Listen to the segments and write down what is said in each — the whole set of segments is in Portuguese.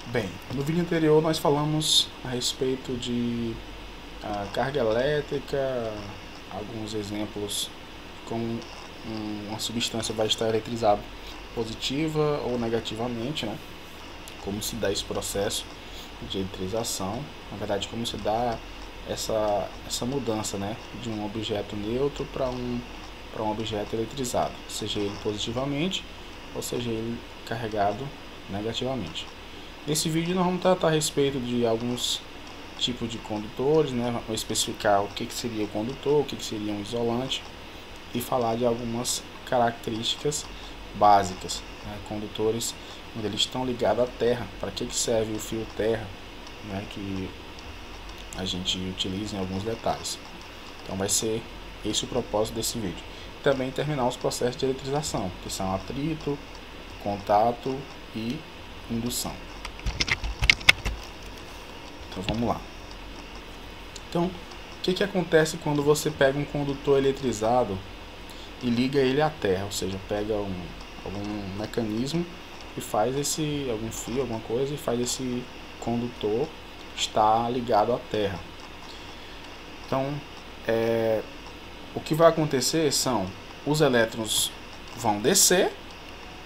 Bem, no vídeo anterior nós falamos a respeito de carga elétrica, alguns exemplos como uma substância vai estar eletrizada positiva ou negativamente, né? Como se dá esse processo de eletrização, na verdade como se dá essa mudança, né? De um objeto neutro para um objeto eletrizado, seja ele positivamente ou seja ele carregado negativamente. Nesse vídeo nós vamos tratar a respeito de alguns tipos de condutores, né? Vamos especificar o que seria o condutor, o que seria um isolante e falar de algumas características básicas, né? Condutores quando eles estão ligados à terra, para que serve o fio terra, né? Que a gente utiliza em alguns detalhes. Então vai ser esse o propósito desse vídeo. Também terminar os processos de eletrização, que são atrito, contato e indução. Então vamos lá. Então, o que acontece quando você pega um condutor eletrizado e liga ele à terra? Ou seja, pega algum mecanismo e faz algum fio, alguma coisa, e faz esse condutor estar ligado à terra. Então, o que vai acontecer são os elétrons vão descer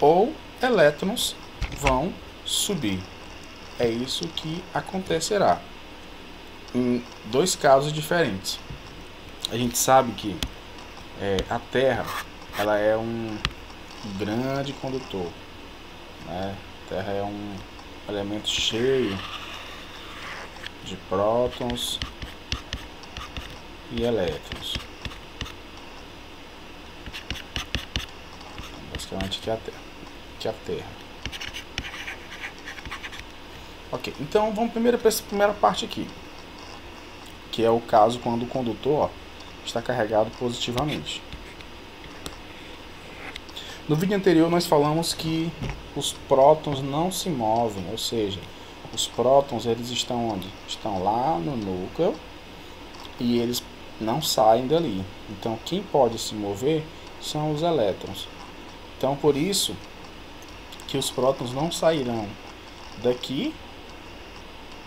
ou elétrons vão subir. É isso que acontecerá em dois casos diferentes. A gente sabe que a Terra ela é um grande condutor, né? A Terra é um elemento cheio de prótons e elétrons. Basicamente que a Terra. Ok, então vamos primeiro para essa primeira parte aqui, que é o caso quando o condutor está carregado positivamente. No vídeo anterior nós falamos que os prótons não se movem, ou seja, os prótons eles estão onde? Estão lá no núcleo e eles não saem dali. Então quem pode se mover são os elétrons. Então por isso que os prótons não sairão daqui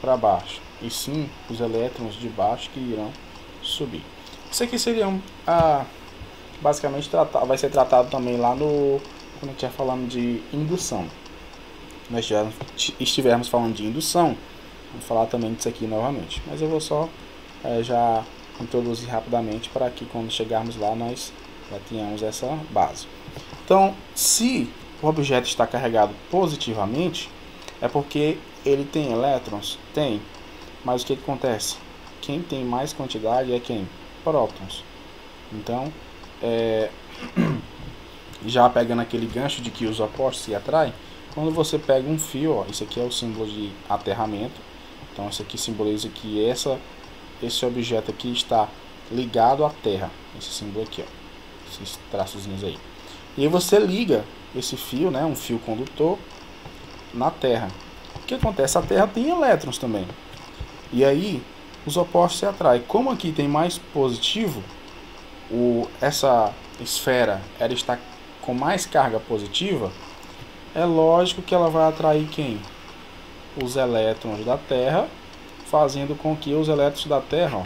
para baixo, e sim os elétrons de baixo que irão subir. Isso aqui seria basicamente vai ser tratado também lá no quando a gente estiver falando de indução. Nós estivermos falando de indução, vamos falar também disso aqui novamente, mas eu vou só já introduzir rapidamente para que quando chegarmos lá nós já tenhamos essa base. Então, se o objeto está carregado positivamente, é porque ele tem elétrons? Tem. Mas o que acontece? Quem tem mais quantidade é quem? Prótons. Então, já pegando aquele gancho de que os opostos se atraem, quando você pega um fio, ó, isso aqui é o símbolo de aterramento. Então, isso aqui simboliza que esse objeto aqui está ligado à Terra. Esse símbolo aqui, ó, esses traçozinhos aí. E aí você liga esse fio, né, um fio condutor, na Terra. O que acontece? A Terra tem elétrons também. E aí, os opostos se atraem. Como aqui tem mais positivo, essa esfera ela está com mais carga positiva, é lógico que ela vai atrair quem? Os elétrons da Terra, fazendo com que os elétrons da Terra, ó,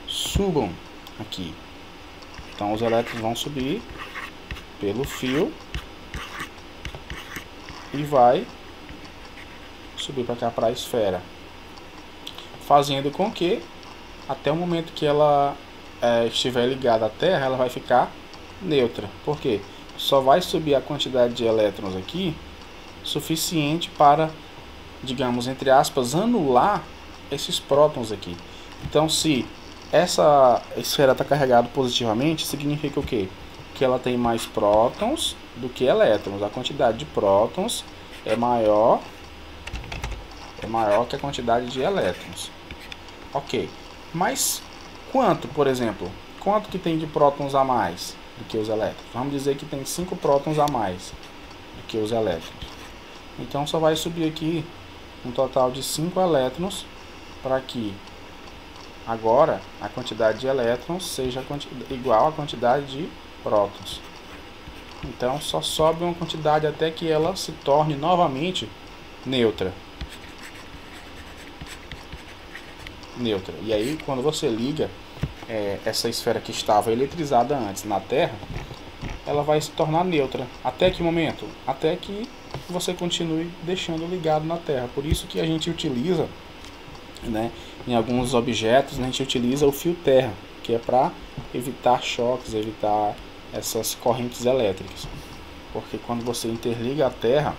subam aqui. Então, os elétrons vão subir pelo fio e vai subir para cá para a esfera, fazendo com que até o momento que ela estiver ligada à Terra, ela vai ficar neutra. Por quê? Só vai subir a quantidade de elétrons aqui suficiente para, digamos, entre aspas, anular esses prótons aqui. Então, se essa esfera está carregada positivamente, significa o quê? Que ela tem mais prótons do que elétrons. A quantidade de prótons é maior que a quantidade de elétrons. Ok, mas quanto, por exemplo, quanto que tem de prótons a mais do que os elétrons? Vamos dizer que tem 5 prótons a mais do que os elétrons. Então só vai subir aqui um total de 5 elétrons para que agora a quantidade de elétrons seja igual à quantidade de prótons. Então só sobe uma quantidade até que ela se torne novamente neutra. neutra. E aí, quando você liga essa esfera que estava eletrizada antes na Terra, ela vai se tornar neutra. Até que momento? Até que você continue deixando ligado na Terra. Por isso que a gente utiliza, né, em alguns objetos, a gente utiliza o fio terra, que é para evitar choques, evitar essas correntes elétricas. Porque quando você interliga a Terra,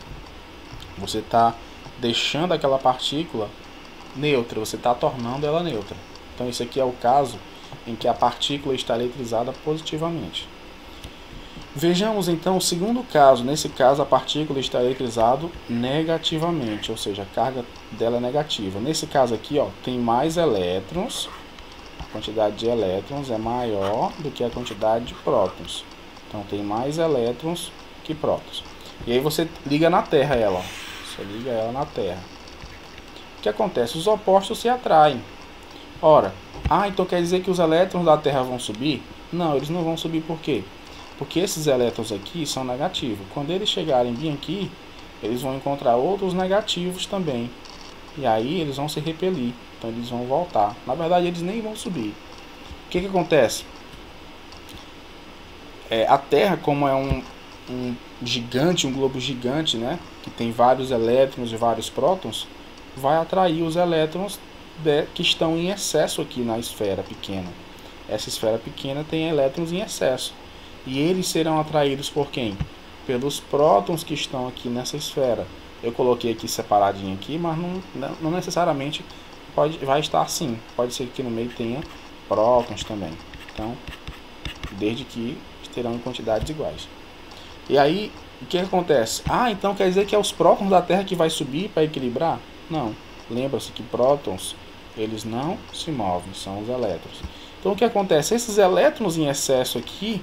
você está deixando aquela partícula neutra, você está tornando ela neutra. Então esse aqui é o caso em que a partícula está eletrizada positivamente. Vejamos então o segundo caso. Nesse caso a partícula está eletrizada negativamente, ou seja, a carga dela é negativa. Nesse caso aqui, ó, tem mais elétrons, a quantidade de elétrons é maior do que a quantidade de prótons. Então tem mais elétrons que prótons. E aí você liga na Terra ela, ó. Você liga ela na Terra. O que acontece? Os opostos se atraem. Ora, então quer dizer que os elétrons da Terra vão subir? Não, eles não vão subir por quê? Porque esses elétrons aqui são negativos. Quando eles chegarem bem aqui, eles vão encontrar outros negativos também. E aí eles vão se repelir. Então eles vão voltar. Na verdade, eles nem vão subir. O que acontece? A Terra, como é um gigante, um globo gigante, né, que tem vários elétrons e vários prótons, vai atrair os elétrons que estão em excesso aqui na esfera pequena. Essa esfera pequena tem elétrons em excesso. E eles serão atraídos por quem? Pelos prótons que estão aqui nessa esfera. Eu coloquei aqui separadinho aqui, mas não necessariamente vai estar assim. Pode ser que aqui no meio tenha prótons também. Então, desde que terão em quantidades iguais. E aí, o que acontece? Então quer dizer que é os prótons da Terra que vai subir para equilibrar? Não. Lembra-se que prótons, eles não se movem, são os elétrons. Então o que acontece? Esses elétrons em excesso aqui,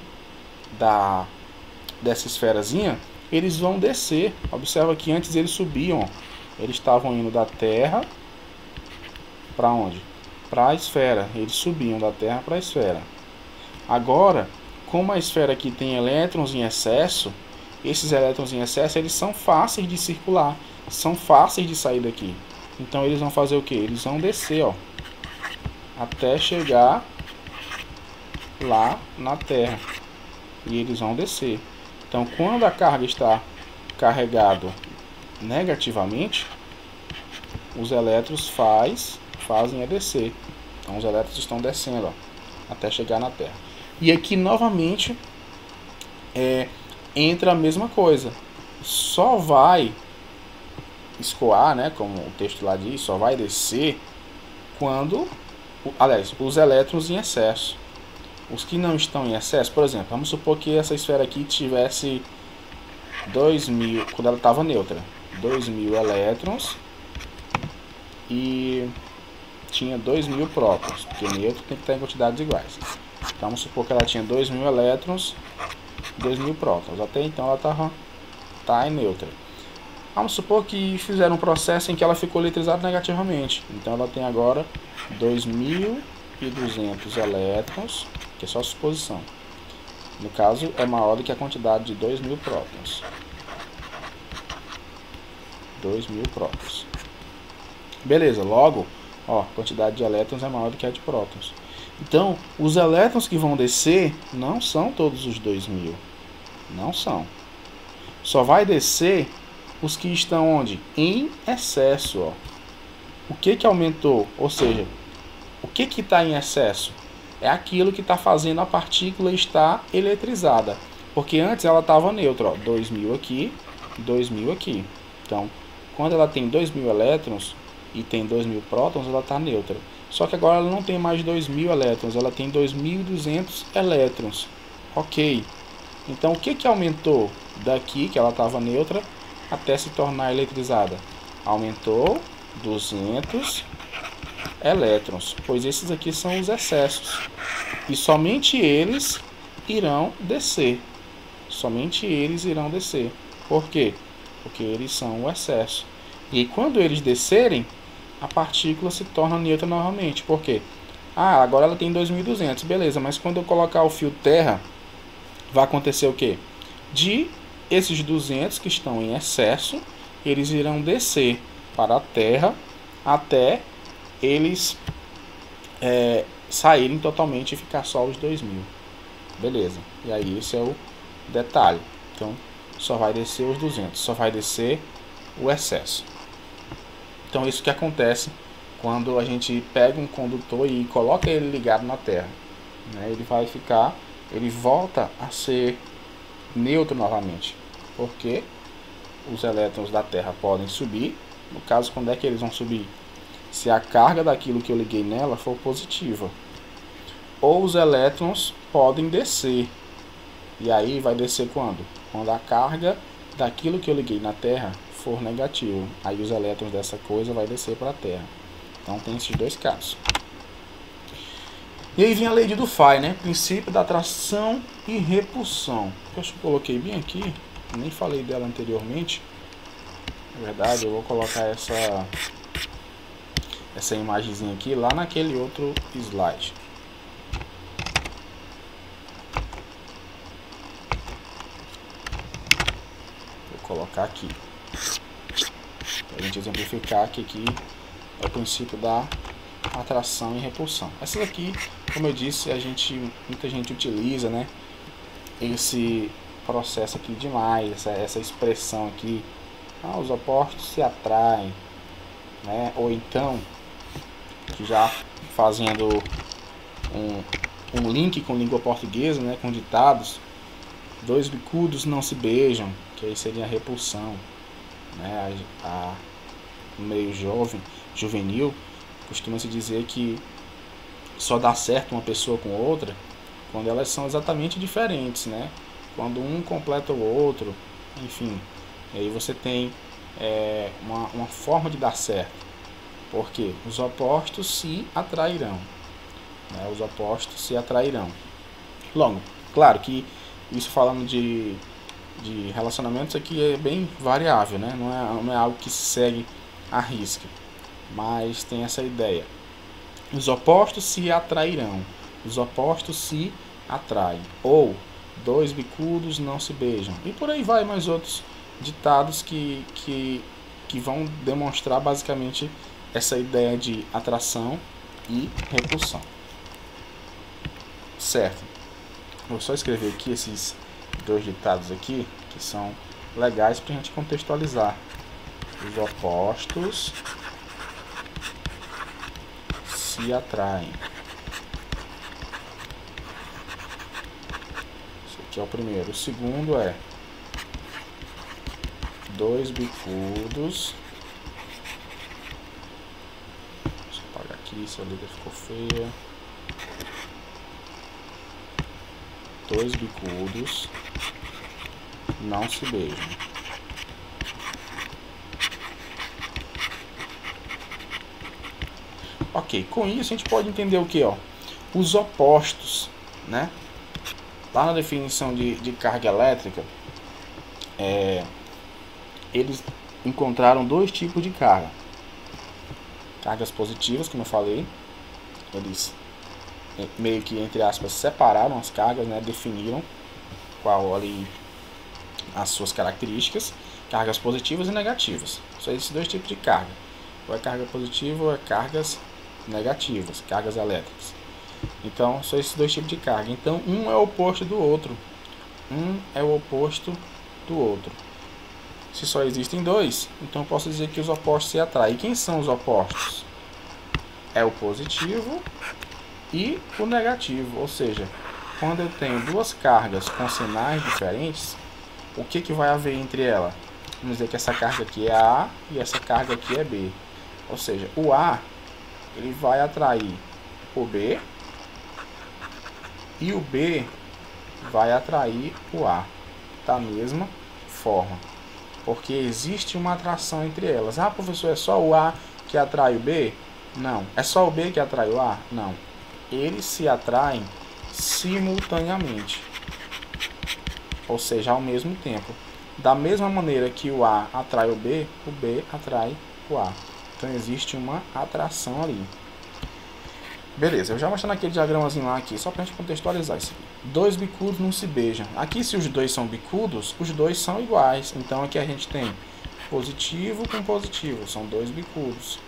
dessa esferazinha, eles vão descer. Observa que antes eles subiam, ó. Eles estavam indo da Terra para onde? Para a esfera. Eles subiam da Terra para a esfera. Agora, como a esfera aqui tem elétrons em excesso, esses elétrons em excesso, eles são fáceis de circular, são fáceis de sair daqui. Então eles vão fazer o que? Eles vão descer, ó, até chegar lá na Terra. E eles vão descer. Então quando a carga está carregada negativamente, os elétrons fazem a descer. Então os elétrons estão descendo, ó, até chegar na Terra. E aqui novamente entra a mesma coisa. Só vai escoar, né, como o texto lá diz, só vai descer quando, aliás, os elétrons em excesso. Os que não estão em excesso, por exemplo, vamos supor que essa esfera aqui tivesse 2000, quando ela estava neutra, 2000 elétrons e tinha 2000 prótons, porque neutro tem que estar em quantidades iguais. Então vamos supor que ela tinha 2000 elétrons, 2000 prótons. Até então ela tá em neutra. Vamos supor que fizeram um processo em que ela ficou eletrizada negativamente. Então ela tem agora 2200 elétrons, que é só suposição. No caso, é maior do que a quantidade de 2000 prótons. 2000 prótons. Beleza, logo, ó, a quantidade de elétrons é maior do que a de prótons. Então, os elétrons que vão descer não são todos os 2000. Não são. Só vai descer os que estão onde? Em excesso, ó. O que aumentou? Ou seja, o que está em excesso? É aquilo que está fazendo a partícula estar eletrizada. Porque antes ela estava neutra, ó, 2000 aqui, 2000 aqui. Então, quando ela tem 2000 elétrons e tem 2000 prótons, ela está neutra. Só que agora ela não tem mais 2000 elétrons, ela tem 2200 elétrons. Ok. Então, o que aumentou daqui, que ela estava neutra, até se tornar eletrizada? Aumentou 200 elétrons, pois esses aqui são os excessos. E somente eles irão descer. Somente eles irão descer. Por quê? Porque eles são o excesso. E quando eles descerem, a partícula se torna neutra novamente. Por quê? Agora ela tem 2200, beleza, mas quando eu colocar o fio terra, vai acontecer o quê? De esses 200 que estão em excesso, eles irão descer para a Terra até eles saírem totalmente e ficar só os 2.000. Beleza. E aí esse é o detalhe. Então só vai descer os 200, só vai descer o excesso. Então isso que acontece quando a gente pega um condutor e coloca ele ligado na Terra, né? Ele volta a ser neutro novamente, porque os elétrons da Terra podem subir. No caso, quando é que eles vão subir? Se a carga daquilo que eu liguei nela for positiva. Ou os elétrons podem descer. E aí vai descer quando? Quando a carga daquilo que eu liguei na Terra for negativo. Aí os elétrons dessa coisa vai descer para a Terra. Então tem esses dois casos. E aí vem a lei de Dufay, né? Princípio da atração e repulsão. Eu acho que eu coloquei bem aqui. Nem falei dela anteriormente. Na verdade, eu vou colocar essa imagenzinha aqui lá naquele outro slide. Vou colocar aqui. Para a gente exemplificar que aqui é o princípio da atração e repulsão. Essa daqui, como eu disse, muita gente utiliza, né? Esse processo aqui demais, essa expressão aqui. Os opostos se atraem, né? Ou então, já fazendo um link com língua portuguesa, né? Com ditados, dois bicudos não se beijam, que aí seria a repulsão, né? No meio juvenil, costuma-se dizer que só dá certo uma pessoa com outra quando elas são exatamente diferentes, né? Quando um completa o outro, enfim. E aí você tem uma forma de dar certo, porque os opostos se atrairão, né? Os opostos se atrairão. Logo, claro que isso falando de relacionamentos aqui é bem variável, né? Não é algo que se segue à risca, mas tem essa ideia. Os opostos se atrairão, os opostos se atraem, ou dois bicudos não se beijam, e por aí vai mais outros ditados que vão demonstrar basicamente essa ideia de atração e repulsão. Certo. Vou só escrever aqui esses dois ditados aqui, que são legais para a gente contextualizar. Os opostos se atraem. Esse aqui é o primeiro. O segundo é dois bicudos. Deixa eu apagar aqui, se a letra ficou feia. Dois bicudos não se beijam. Ok, com isso a gente pode entender o que? Os opostos, né? Lá na definição de carga elétrica, eles encontraram dois tipos de carga. Cargas positivas, como eu falei, eles meio que, entre aspas, separaram as cargas, né? Definiram qual ali as suas características, cargas positivas e negativas. São esses dois tipos de carga. Ou é carga positiva ou é cargas negativas, cargas elétricas. Então, são esses dois tipos de carga. Então, um é o oposto do outro. Um é o oposto do outro. Se só existem dois, então eu posso dizer que os opostos se atraem. E quem são os opostos? É o positivo e o negativo. Ou seja, quando eu tenho duas cargas com sinais diferentes, o que vai haver entre elas? Vamos dizer que essa carga aqui é A e essa carga aqui é B. Ou seja, o A ele vai atrair o B e o B vai atrair o A da mesma forma, porque existe uma atração entre elas. Ah, professor, é só o A que atrai o B? Não. É só o B que atrai o A? Não. Eles se atraem simultaneamente, ou seja, ao mesmo tempo. Da mesma maneira que o A atrai o B atrai o A. Então existe uma atração ali. Beleza, eu já mostrando aquele diagramazinho lá aqui, só pra gente contextualizar isso aqui. Dois bicudos não se beijam. Aqui, se os dois são bicudos, os dois são iguais. Então aqui a gente tem positivo com positivo, são dois bicudos.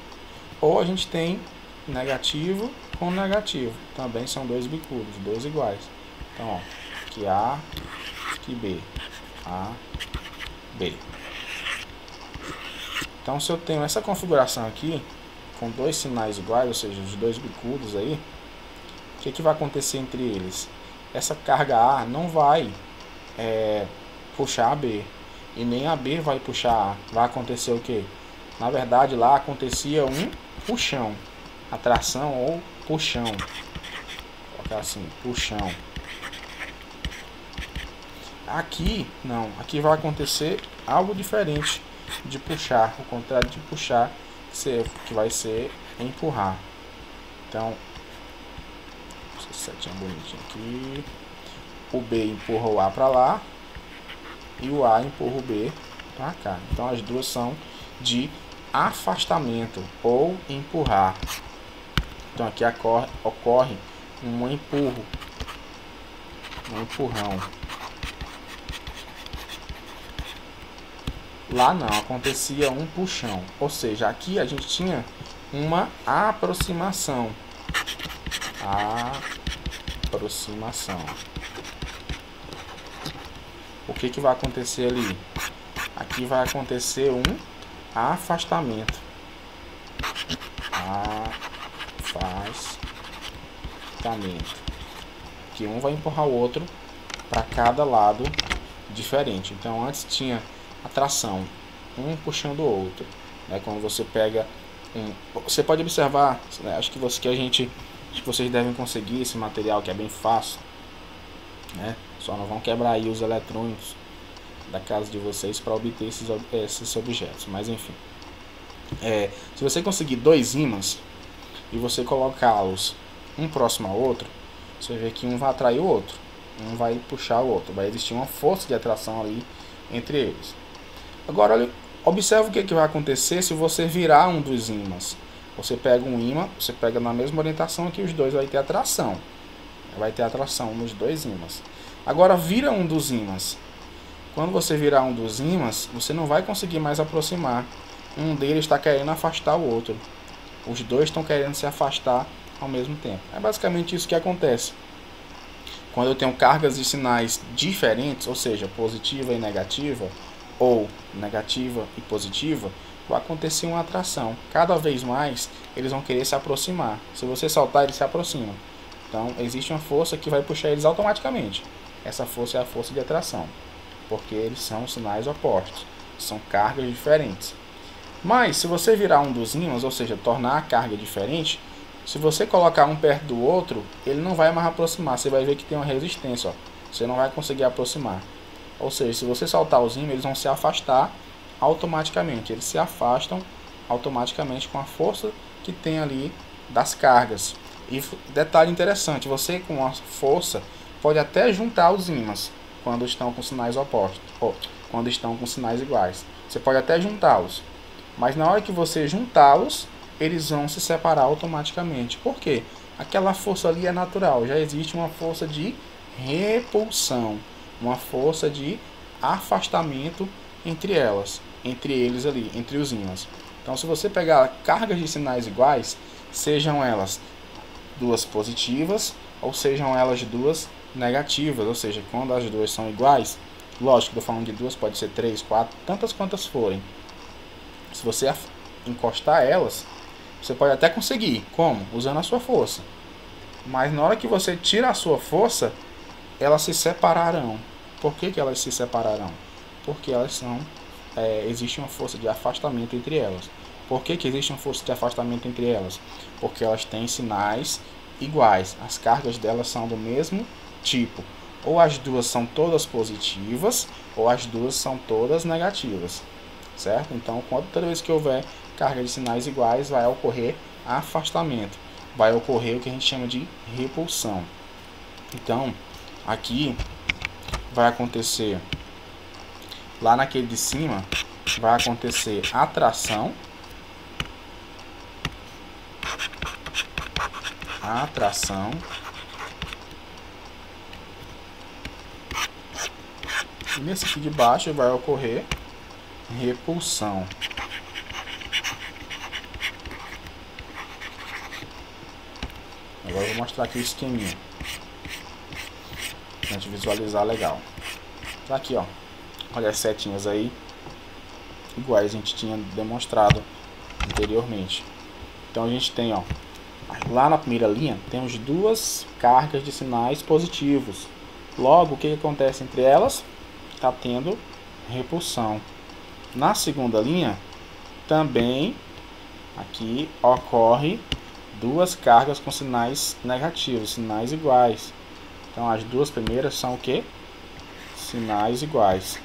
Ou a gente tem negativo com negativo. Também são dois bicudos, dois iguais. Então, ó, aqui A, aqui B. A, B. Então, se eu tenho essa configuração aqui, com dois sinais iguais, ou seja, os dois bicudos aí, o que vai acontecer entre eles? Essa carga A não vai puxar a B, e nem a B vai puxar A. Vai acontecer o que? Na verdade, lá acontecia um puxão, atração ou puxão. Vou colocar assim, puxão. Aqui, não. Aqui vai acontecer algo diferente de puxar. O contrário de puxar, que vai ser empurrar. Então, essa setinha bonitinha aqui. O B empurra o A para lá. E o A empurra o B para cá. Então, as duas são de afastamento ou empurrar. Então, aqui ocorre um empurro. Um empurrão. Lá não, acontecia um puxão. Ou seja, aqui a gente tinha uma aproximação. Aproximação. O que vai acontecer ali? Aqui vai acontecer um afastamento. Afastamento. Que um vai empurrar o outro para cada lado diferente. Então antes tinha atração, um puxando o outro, né? Quando você pega você pode observar, né? Acho que vocês devem conseguir esse material que é bem fácil, né? Só não vão quebrar aí os eletrônicos da casa de vocês para obter esses objetos, mas enfim, se você conseguir dois ímãs e você colocá-los um próximo ao outro, você vê que um vai atrair o outro, um vai puxar o outro, vai existir uma força de atração ali entre eles. Agora, olha, observe o que vai acontecer se você virar um dos ímãs. Você pega um ímã, você pega na mesma orientação que os dois vai ter atração. Vai ter atração nos dois ímãs. Agora, vira um dos ímãs. Quando você virar um dos ímãs, você não vai conseguir mais aproximar. Um deles está querendo afastar o outro. Os dois estão querendo se afastar ao mesmo tempo. É basicamente isso que acontece. Quando eu tenho cargas de sinais diferentes, ou seja, positiva e negativa, ou negativa e positiva, vai acontecer uma atração. Cada vez mais eles vão querer se aproximar. Se você saltar, eles se aproximam. Então existe uma força que vai puxar eles automaticamente. Essa força é a força de atração, porque eles são sinais opostos, são cargas diferentes. Mas se você virar um dos ímãs, ou seja, tornar a carga diferente, se você colocar um perto do outro, ele não vai mais aproximar. Você vai ver que tem uma resistência, ó. Você não vai conseguir aproximar. Ou seja, se você soltar os ímãs, eles vão se afastar automaticamente. Eles se afastam automaticamente com a força que tem ali das cargas. E detalhe interessante, você com a força pode até juntar os ímãs quando estão com sinais opostos, ou quando estão com sinais iguais. Você pode até juntá-los, mas na hora que você juntá-los, eles vão se separar automaticamente. Por quê? Aquela força ali é natural, já existe uma força de repulsão, uma força de afastamento entre eles ali, entre os ímãs. Então, se você pegar cargas de sinais iguais, sejam elas duas positivas ou sejam elas duas negativas, ou seja, quando as duas são iguais, lógico, estou falando de duas, pode ser 3, 4, tantas quantas forem. Se você encostar elas, você pode até conseguir. Como? Usando a sua força. Mas na hora que você tira a sua força, elas se separarão. Por que elas se separarão? Porque elas são... existe uma força de afastamento entre elas. Por que existe uma força de afastamento entre elas? Porque elas têm sinais iguais. As cargas delas são do mesmo tipo. Ou as duas são todas positivas, ou as duas são todas negativas. Certo? Então, toda vez que houver carga de sinais iguais, vai ocorrer afastamento. Vai ocorrer o que a gente chama de repulsão. Então, aqui vai acontecer, lá naquele de cima, vai acontecer atração. E nesse aqui de baixo vai ocorrer repulsão. Agora eu vou mostrar aqui o esqueminha, pra gente visualizar legal. Tá aqui, ó. Olha as setinhas aí, iguais a gente tinha demonstrado anteriormente. Então a gente tem, ó, lá na primeira linha temos duas cargas de sinais positivos. Logo, o que acontece entre elas? Está tendo repulsão. Na segunda linha também aqui ocorre duas cargas com sinais negativos, sinais iguais. Então as duas primeiras são o que? Sinais iguais.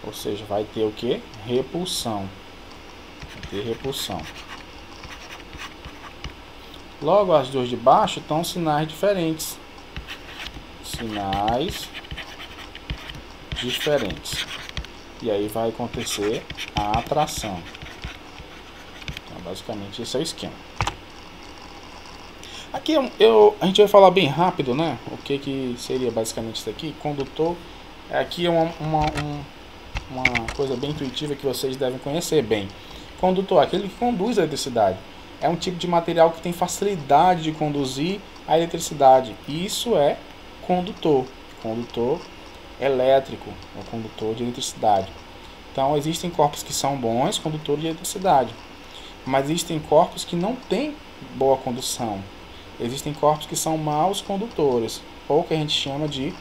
Ou seja, vai ter o que? Repulsão. Vai ter repulsão. Logo, as duas de baixo estão sinais diferentes. Sinais diferentes. E aí vai acontecer a atração. Então, basicamente, esse é o esquema. Aqui a gente vai falar bem rápido, né? O que seria basicamente isso aqui? Condutor. Aqui é uma coisa bem intuitiva que vocês devem conhecer bem. Condutor, aquele que conduz a eletricidade. É um tipo de material que tem facilidade de conduzir a eletricidade. Isso é condutor. Condutor elétrico, ou condutor de eletricidade. Então, existem corpos que são bons condutores de eletricidade. Mas existem corpos que não têm boa condução. Existem corpos que são maus condutores, ou que a gente chama de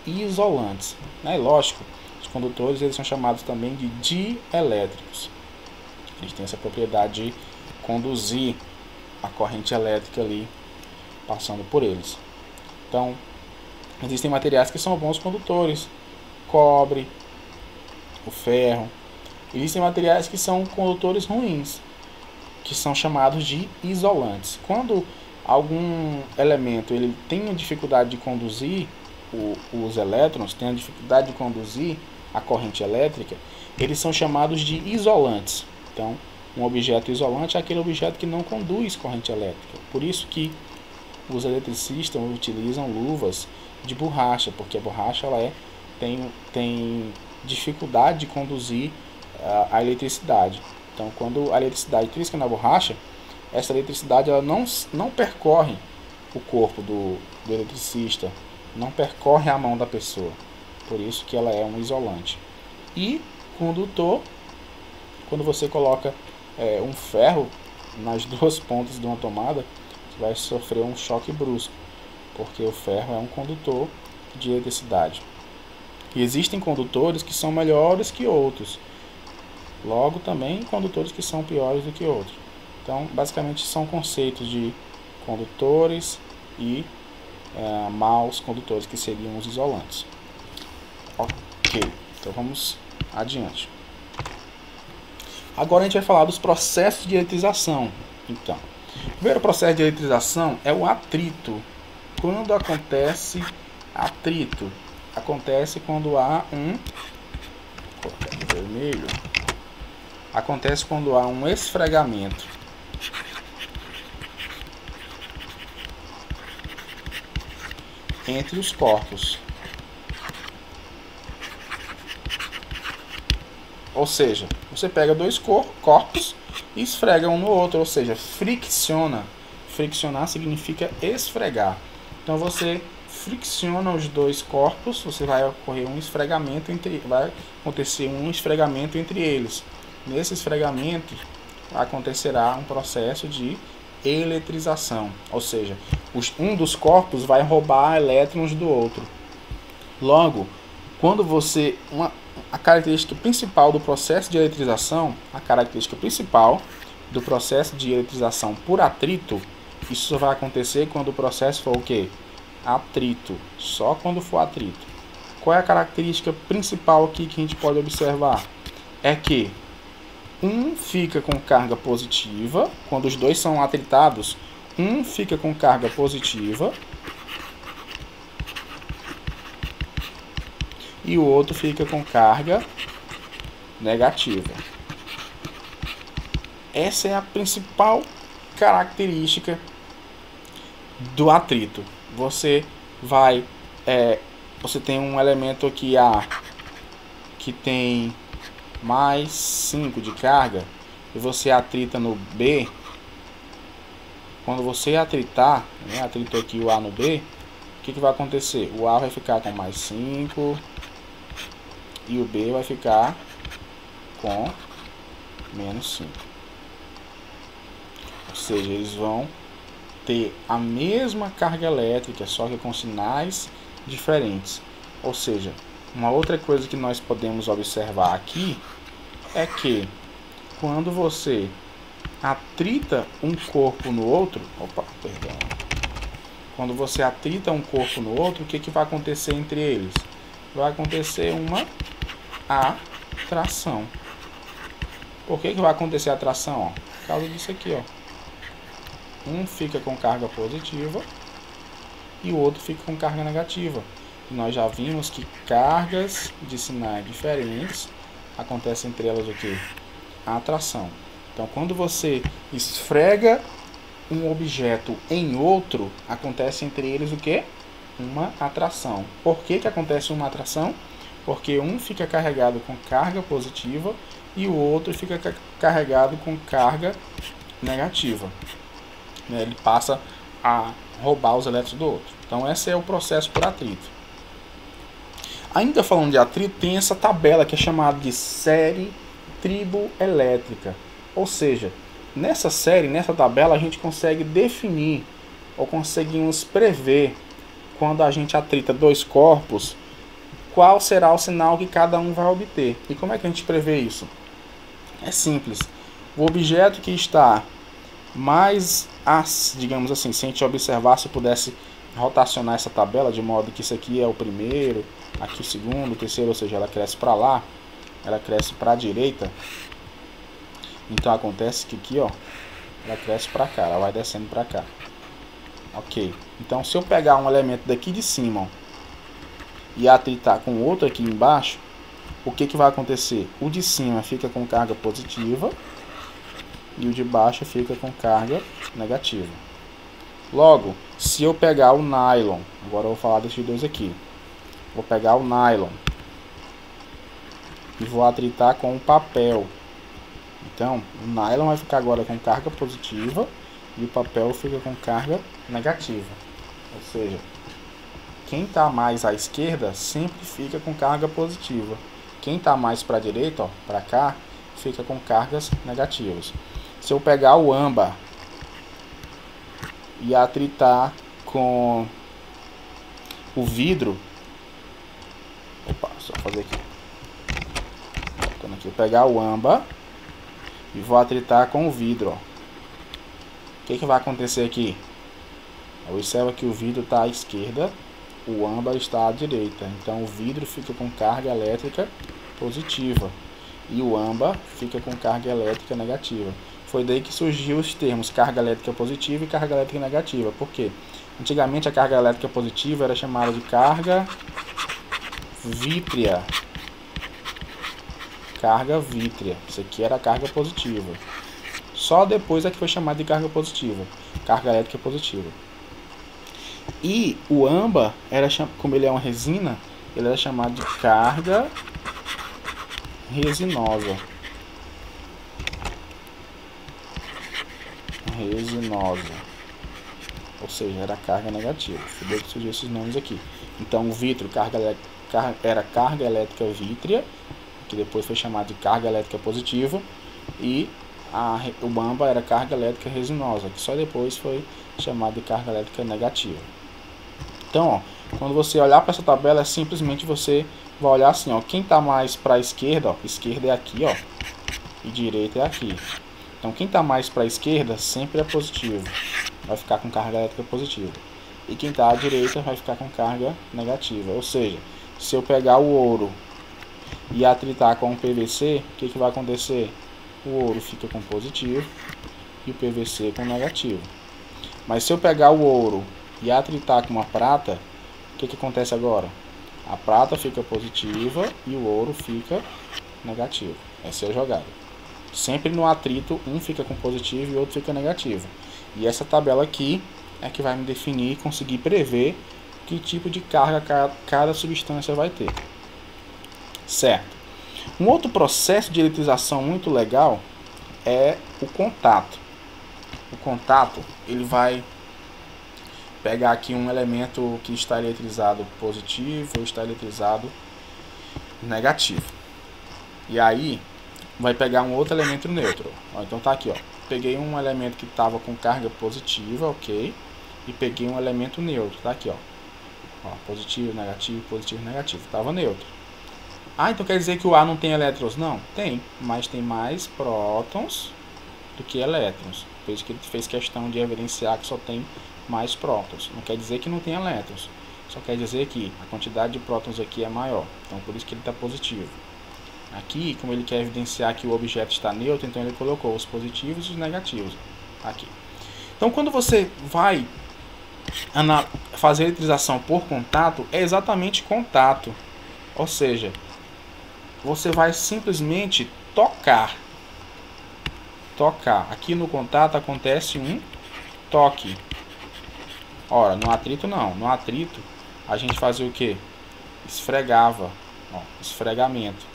isolantes. Lógico, os condutores eles são chamados também de dielétricos. Eles têm essa propriedade de conduzir a corrente elétrica ali, passando por eles. Então, existem materiais que são bons condutores, cobre, o ferro. Existem materiais que são condutores ruins, que são chamados de isolantes. Quando algum elemento ele tem a dificuldade de conduzir os elétrons, tem a dificuldade de conduzir a corrente elétrica, eles são chamados de isolantes. Então, um objeto isolante é aquele objeto que não conduz corrente elétrica. Por isso que os eletricistas utilizam luvas de borracha, porque a borracha ela tem dificuldade de conduzir a eletricidade. Então, quando a eletricidade trisca na borracha, essa eletricidade ela não percorre o corpo do eletricista, não percorre a mão da pessoa. Por isso que ela é um isolante. E condutor, quando você coloca um ferro nas duas pontas de uma tomada, você vai sofrer um choque brusco, porque o ferro é um condutor de eletricidade. E existem condutores que são melhores que outros. Logo, também condutores que são piores do que outros. Então, basicamente, são conceitos de condutores e maus condutores, que seriam os isolantes. Ok, então vamos adiante. Agora a gente vai falar dos processos de eletrização. Então, o primeiro processo de eletrização é o atrito. Quando acontece atrito? Acontece quando há vou colocar de vermelho. Acontece quando há um esfregamento entre os corpos. Ou seja, você pega dois corpos e esfrega um no outro, ou seja, fricciona. Friccionar significa esfregar. Então você fricciona os dois corpos, você vai ocorrer vai acontecer um esfregamento entre eles. Nesse esfregamento acontecerá um processo de eletrização, ou seja, um dos corpos vai roubar elétrons do outro. Logo, quando a característica principal do processo de eletrização, por atrito, isso vai acontecer quando o processo for o quê? Atrito, só quando for atrito. Qual é a característica principal aqui que a gente pode observar? É que um fica com carga positiva, quando os dois são atritados, um fica com carga positiva e o outro fica com carga negativa. Essa é a principal característica do atrito. Você tem um elemento aqui A que tem mais 5 de carga, e você atrita no B, quando você atritar, né, atritou aqui o A no B, o que vai acontecer? O A vai ficar com mais 5 e o B vai ficar com menos 5. Ou seja, eles vão ter a mesma carga elétrica, só que com sinais diferentes. Ou seja, uma outra coisa que nós podemos observar aqui é que quando você atrita um corpo no outro, quando você atrita um corpo no outro, o que vai acontecer entre eles? Vai acontecer uma atração. Por que vai acontecer a atração? Ó, por causa disso aqui, ó. Um fica com carga positiva e o outro fica com carga negativa. E nós já vimos que cargas de sinais diferentes acontecem entre elas o que? A atração. Então, quando você esfrega um objeto em outro, acontece entre eles o que? Uma atração. Por que acontece uma atração? Porque um fica carregado com carga positiva e o outro fica carregado com carga negativa. Ele passa a roubar os elétrons do outro. Então, esse é o processo por atrito. Ainda falando de atrito, tem essa tabela que é chamada de série triboelétrica. Ou seja, nessa série, nessa tabela, a gente consegue definir ou conseguimos prever, quando a gente atrita dois corpos, qual será o sinal que cada um vai obter. E como é que a gente prevê isso? É simples. O objeto que está mais, digamos assim, se a gente observar, se pudesse rotacionar essa tabela de modo que isso aqui é o primeiro, aqui o segundo, o terceiro, ou seja, ela cresce para lá, ela cresce para a direita. Então acontece que aqui, ó, ela cresce para cá, ela vai descendo para cá. Ok. Então se eu pegar um elemento daqui de cima, ó, e atritar com outro aqui embaixo, o que vai acontecer? O de cima fica com carga positiva e o de baixo fica com carga negativa. Logo, se eu pegar o nylon, agora eu vou falar desses dois aqui. Vou pegar o nylon e vou atritar com o papel. Então, o nylon vai ficar agora com carga positiva e o papel fica com carga negativa. Ou seja, quem está mais à esquerda sempre fica com carga positiva. Quem está mais para a direita, ó, para cá, fica com cargas negativas. Se eu pegar o âmbar e atritar com o vidro, só fazer aqui. Voltando aqui, eu pegar o âmbar e vou atritar com o vidro, ó. O que vai acontecer aqui? Observa que o vidro está à esquerda, o âmbar está à direita. Então o vidro fica com carga elétrica positiva e o âmbar fica com carga elétrica negativa. Foi daí que surgiu os termos carga elétrica positiva e carga elétrica negativa. Por quê? Antigamente a carga elétrica positiva era chamada de carga vítrea. Carga vítrea. Isso aqui era a carga positiva. Só depois é que foi chamada de carga positiva. Carga elétrica positiva. E o âmbar, como ele é uma resina, ele era chamado de carga resinosa. Ou seja, era carga negativa. Foi daí que surgiu esses nomes aqui. Então o vidro era carga elétrica vítrea, que depois foi chamado de carga elétrica positiva, e o âmbar era carga elétrica resinosa, que só depois foi chamado de carga elétrica negativa. Então, ó, quando você olhar para essa tabela, simplesmente você vai olhar assim, ó, quem está mais para a esquerda, ó, esquerda é aqui, ó, e direita é aqui. Então, quem está mais para a esquerda sempre é positivo, vai ficar com carga elétrica positiva. E quem está à direita vai ficar com carga negativa. Ou seja, se eu pegar o ouro e atritar com o PVC, o que vai acontecer? O ouro fica com positivo e o PVC com negativo. Mas se eu pegar o ouro e atritar com uma prata, o que acontece agora? A prata fica positiva e o ouro fica negativo. Essa é a jogada. Sempre no atrito, um fica com positivo e o outro fica negativo. E essa tabela aqui é que vai me definir e conseguir prever que tipo de carga cada substância vai ter. Certo. Um outro processo de eletrização muito legal é o contato. O contato, ele vai pegar aqui um elemento que está eletrizado positivo ou está eletrizado negativo. E aí vai pegar um outro elemento neutro. Ó, então tá aqui, ó. Peguei um elemento que estava com carga positiva, ok, e peguei um elemento neutro, tá aqui, ó. Ó, positivo, negativo, estava neutro. Ah, então quer dizer que o A não tem elétrons? Não, tem, mas tem mais prótons do que elétrons. Por isso que ele fez questão de evidenciar que só tem mais prótons. Não quer dizer que não tem elétrons, só quer dizer que a quantidade de prótons aqui é maior. Então por isso que ele está positivo. Aqui, como ele quer evidenciar que o objeto está neutro, então ele colocou os positivos e os negativos aqui. Então quando você vai fazer a eletrização por contato, é exatamente contato. Ou seja, você vai simplesmente tocar. Aqui no contato acontece um toque. Ora, no atrito não. No atrito a gente fazia o que? Esfregava. Ó, esfregamento.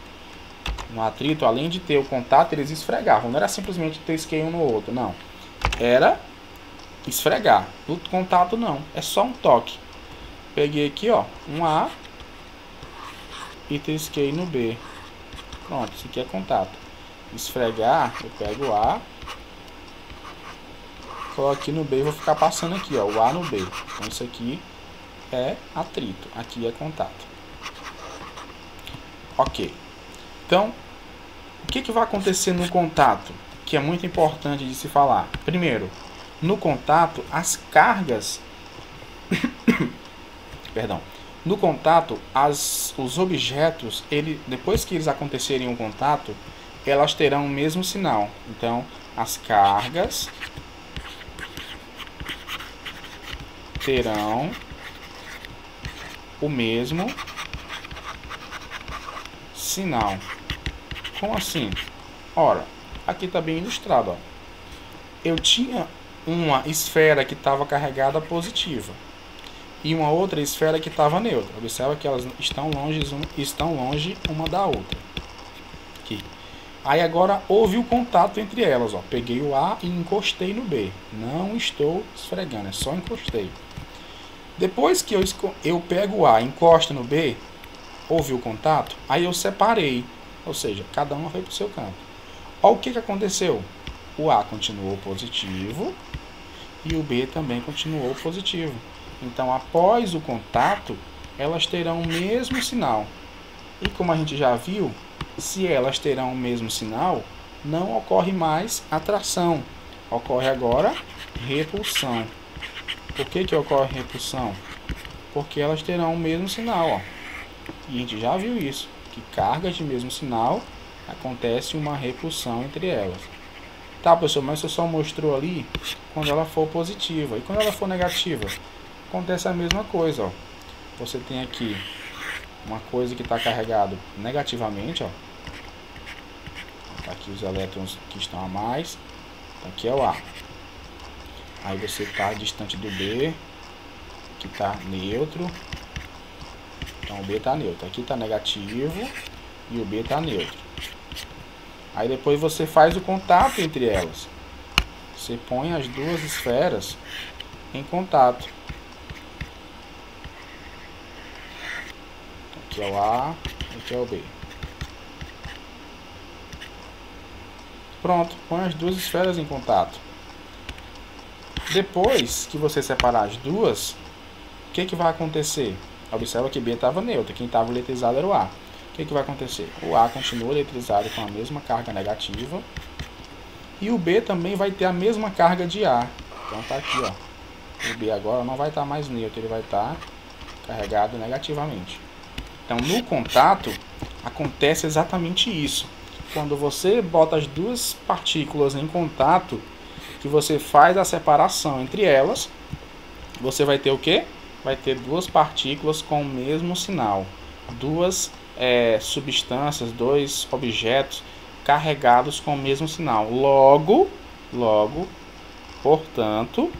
No atrito, além de ter o contato, eles esfregavam. Não era simplesmente trisquei um no outro, não. Era esfregar. No contato não. É só um toque. Peguei aqui, ó, um A e trisquei no B. Pronto, isso aqui é contato. Esfregar, eu pego o A, coloco aqui no B e vou ficar passando aqui, ó, o A no B. Então isso aqui é atrito, aqui é contato. Ok. Então, o que vai acontecer no contato? Que é muito importante de se falar. Primeiro, no contato, as cargas... Perdão. No contato, os objetos, depois que eles acontecerem um contato, elas terão o mesmo sinal. Então, as cargas terão o mesmo sinal. Como assim? Ora, aqui está bem ilustrado. Ó. Eu tinha uma esfera que estava carregada positiva e uma outra esfera que estava neutra. Observa que elas estão longe uma da outra. Aqui. Aí agora houve o contato entre elas. Ó. Peguei o A e encostei no B. Não estou esfregando, é só encostei. Depois que eu pego o A e encosto no B, houve o contato, aí eu separei. Ou seja, cada uma foi para o seu canto. Olha o que aconteceu. O A continuou positivo e o B também continuou positivo. Então, após o contato, elas terão o mesmo sinal. E como a gente já viu, se elas terão o mesmo sinal, não ocorre mais atração. Ocorre agora repulsão. Por que ocorre repulsão? Porque elas terão o mesmo sinal. Ó. E a gente já viu isso. Que cargas de mesmo sinal, acontece uma repulsão entre elas. Tá, pessoal, mas você só mostrou ali quando ela for positiva. E quando ela for negativa, acontece a mesma coisa. Ó. Você tem aqui uma coisa que está carregado negativamente. Ó. Tá aqui os elétrons que estão a mais. Aqui é o A. Aí você está distante do B, que está neutro. Então o B está neutro. Aqui está negativo e o B está neutro. Aí depois você faz o contato entre elas. Você põe as duas esferas em contato. Aqui é o A, aqui é o B. Pronto, põe as duas esferas em contato. Depois que você separar as duas, o que vai acontecer? Observa que B estava neutro, quem estava eletrizado era o A. O que vai acontecer? O A continua eletrizado com a mesma carga negativa e o B também vai ter a mesma carga de A. Então tá aqui, ó. O B agora não vai estar mais neutro, ele vai estar carregado negativamente. Então no contato acontece exatamente isso. Quando você bota as duas partículas em contato, que você faz a separação entre elas, você vai ter o quê? Vai ter duas partículas com o mesmo sinal. Duas substâncias, dois objetos carregados com o mesmo sinal. Logo, portanto,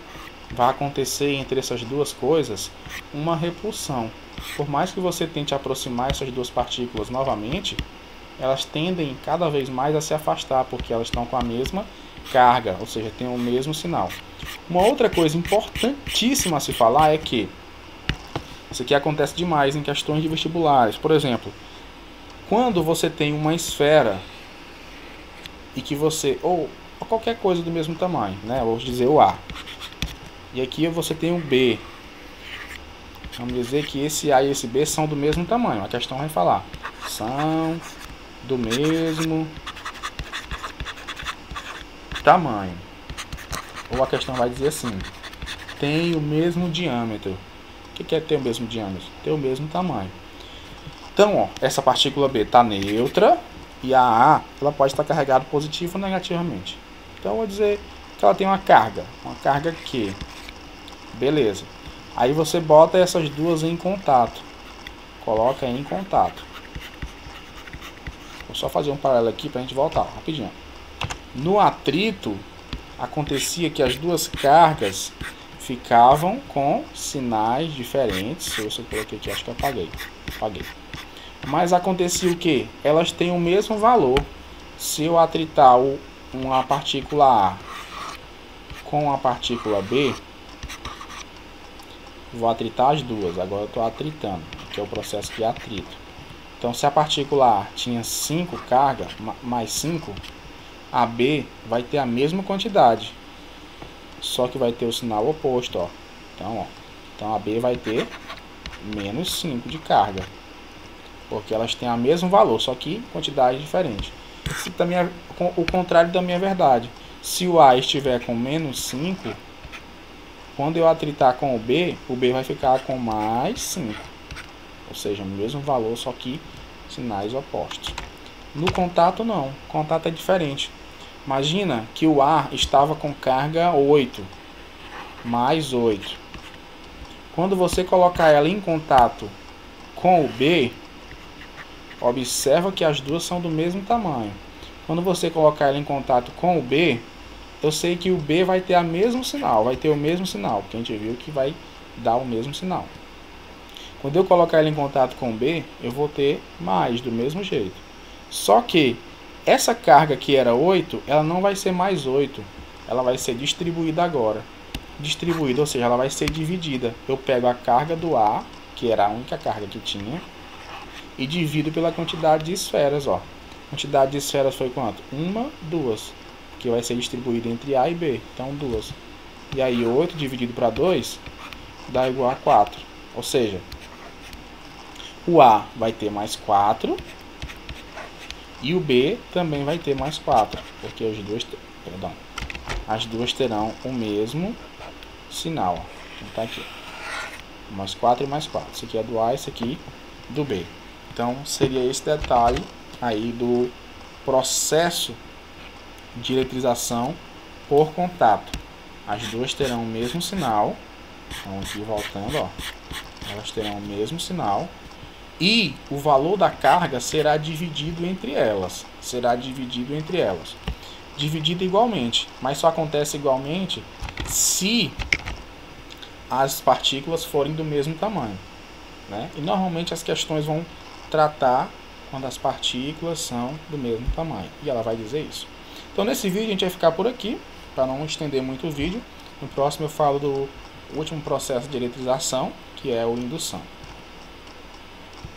vai acontecer entre essas duas coisas uma repulsão. Por mais que você tente aproximar essas duas partículas novamente, elas tendem cada vez mais a se afastar, porque elas estão com a mesma carga, ou seja, tem o mesmo sinal. Uma outra coisa importantíssima a se falar é que isso aqui acontece demais em questões de vestibulares. Por exemplo, quando você tem uma esfera e que você, ou qualquer coisa do mesmo tamanho, né? Vou dizer o A. E aqui você tem o B. Vamos dizer que esse A e esse B são do mesmo tamanho. A questão vai falar, são do mesmo tamanho. Ou a questão vai dizer assim, tem o mesmo diâmetro. O que é ter o mesmo diâmetro? Ter o mesmo tamanho. Então, ó, essa partícula B está neutra e a A ela pode estar carregada positivo ou negativamente. Então, eu vou dizer que ela tem uma carga Q. Beleza. Aí você bota essas duas em contato. Coloca em contato. Vou só fazer um paralelo aqui para a gente voltar, rapidinho. No atrito, acontecia que as duas cargas ficavam com sinais diferentes. Se eu coloquei aqui, acho que eu apaguei. Mas acontecia o que? Elas têm o mesmo valor. Se eu atritar uma partícula A com a partícula B, vou atritar as duas. Agora eu estou atritando, que é o processo de atrito. Então, se a partícula A tinha 5 cargas, mais 5, a B vai ter a mesma quantidade, só que vai ter o sinal oposto, ó. Então a B vai ter menos 5 de carga, porque elas têm o mesmo valor, só que quantidade diferente. Isso também é o contrário também é verdade. Se o A estiver com menos 5, quando eu atritar com o B vai ficar com mais 5. Ou seja, o mesmo valor, só que sinais opostos. No contato não, o contato é diferente. Imagina que o A estava com carga 8, mais 8. Quando você colocar ela em contato com o B, observa que as duas são do mesmo tamanho. Quando você colocar ela em contato com o B, eu sei que o B vai ter o mesmo sinal, porque a gente viu que vai dar o mesmo sinal. Quando eu colocar ela em contato com o B, eu vou ter mais, do mesmo jeito. Só que essa carga que era 8, ela não vai ser mais 8. Ela vai ser distribuída agora. Distribuída, ou seja, ela vai ser dividida. Eu pego a carga do A, que era a única carga que tinha, e divido pela quantidade de esferas, ó. A quantidade de esferas foi quanto? 1, 2. Que vai ser distribuída entre A e B. Então, 2. E aí, 8 dividido para 2 dá igual a 4. Ou seja, o A vai ter mais 4 e o B também vai ter mais 4, porque as duas terão o mesmo sinal. Então tá aqui, mais 4 e mais 4. Isso aqui é do A, isso aqui do B. Então seria esse detalhe aí do processo de eletrização por contato. As duas terão o mesmo sinal. Então aqui voltando, ó, elas terão o mesmo sinal. E o valor da carga será dividido entre elas. Dividido igualmente. Mas só acontece igualmente se as partículas forem do mesmo tamanho, né? E normalmente as questões vão tratar quando as partículas são do mesmo tamanho. E ela vai dizer isso. Então nesse vídeo a gente vai ficar por aqui, para não estender muito o vídeo. No próximo eu falo do último processo de eletrização, que é o indução.